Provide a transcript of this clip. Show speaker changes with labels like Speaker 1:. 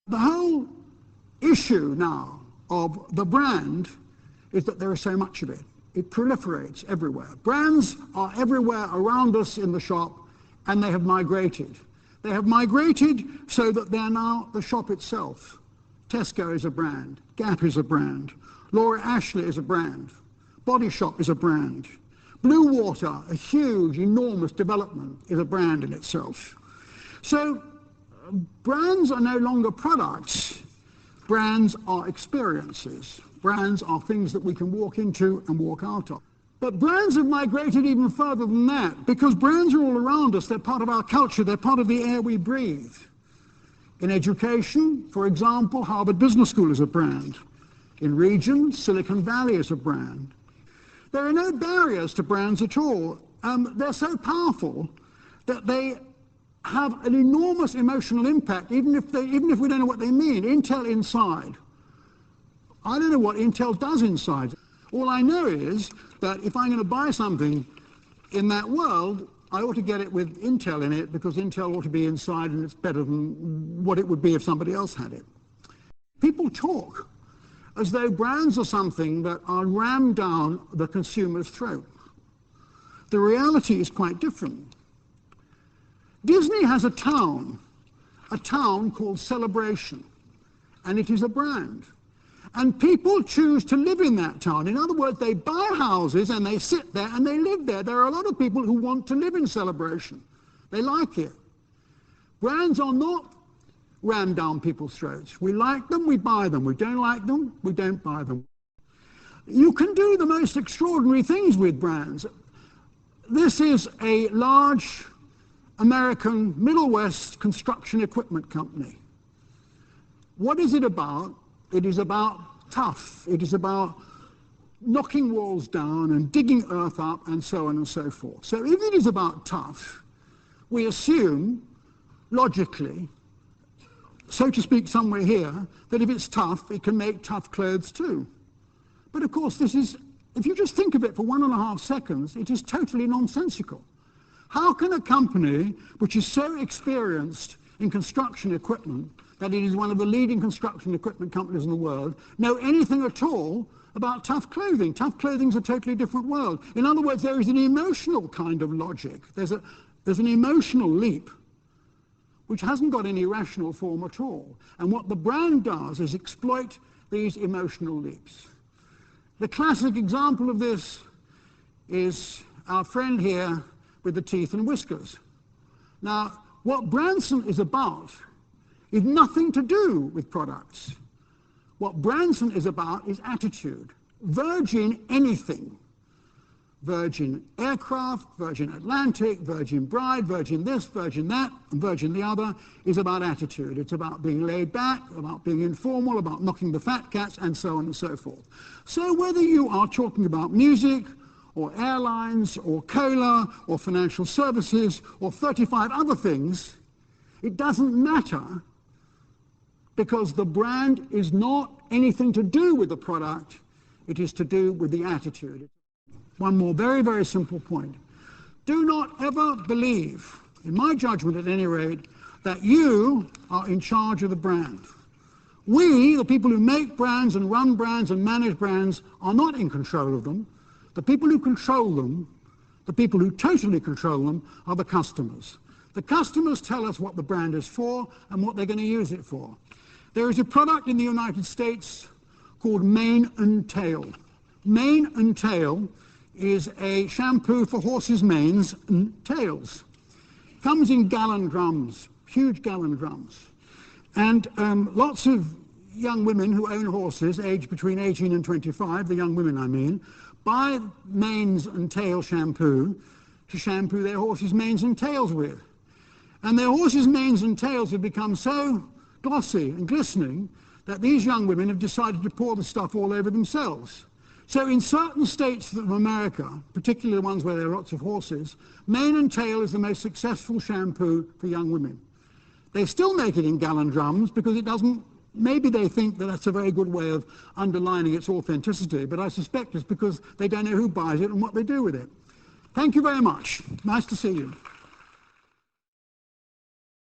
Speaker 1: The whole issue now of the brand is that there is so much of it. It proliferates everywhere. Brands are everywhere around us in the shop, and they have migrated. They have migrated so that they're now the shop itself. Tesco is a brand. Gap is a brand. Laura Ashley is a brand. Body Shop is a brand. Blue Water, a huge, enormous development, is a brand in itself. So brands are no longer products. Brands are experiences. Brands are things that we can walk into and walk out of. But brands have migrated even further than that, because brands are all around us. They're part of our culture. They're part of the air we breathe. In education, for example, Harvard Business School is a brand. In regions, Silicon Valley is a brand. There are no barriers to brands at all. They're so powerful that they have an enormous emotional impact, even if we don't know what they mean. Intel Inside. I don't know what Intel does inside. All I know is that if I'm going to buy something in that world, I ought to get it with Intel in it, because Intel ought to be inside, and it's better than what it would be if somebody else had it. People talk as though brands are something that are rammed down the consumer's throat. The reality is quite different. Disney has a town called Celebration, and it is a brand. And people choose to live in that town. In other words, they buy houses and they sit there and they live there. There are a lot of people who want to live in Celebration. They like it. Brands are not rammed down people's throats. We like them, we buy them. We don't like them, we don't buy them. You can do the most extraordinary things with brands. This is a large American Middle West construction equipment company. What is it about? It is about tough. It is about knocking walls down and digging earth up and so on and so forth. So if it is about tough, we assume, logically, so to speak somewhere here, that if it's tough, it can make tough clothes too. But of course, this is, if you just think of it for 1.5 seconds, it is totally nonsensical. How can a company which is so experienced in construction equipment that it is one of the leading construction equipment companies in the world, know anything at all about tough clothing? Tough clothing is a totally different world. In other words, there is an emotional kind of logic. There's an emotional leap which hasn't got any rational form at all. And what the brand does is exploit these emotional leaps. The classic example of this is our friend here with the teeth and whiskers. Now, what Branson is about is nothing to do with products. What Branson is about is attitude. Virgin anything. Virgin Aircraft, Virgin Atlantic, Virgin Bride, Virgin this, Virgin that, and Virgin the other is about attitude. It's about being laid back, about being informal, about knocking the fat cats, and so on and so forth. So whether you are talking about music, or airlines, or cola, or financial services, or 35 other things, it doesn't matter, because the brand is not anything to do with the product, it is to do with the attitude. One more very, very simple point. Do not ever believe, in my judgment at any rate, that you are in charge of the brand. We, the people who make brands and run brands and manage brands, are not in control of them. The people who control them, the people who totally control them, are the customers. The customers tell us what the brand is for and what they're going to use it for. There is a product in the United States called Mane and Tail. Mane and Tail is a shampoo for horses' manes and tails. Comes in gallon drums, huge gallon drums. And lots of young women who own horses, aged between 18 and 25, the young women I mean, buy manes and tail shampoo to shampoo their horses' manes and tails with. And their horses' manes and tails have become so glossy and glistening that these young women have decided to pour the stuff all over themselves. So in certain states of America, particularly the ones where there are lots of horses, Mane and Tail is the most successful shampoo for young women. They still make it in gallon drums because it doesn't, maybe they think that that's a very good way of underlining its authenticity, but I suspect it's because they don't know who buys it and what they do with it. Thank you very much. Nice to see you.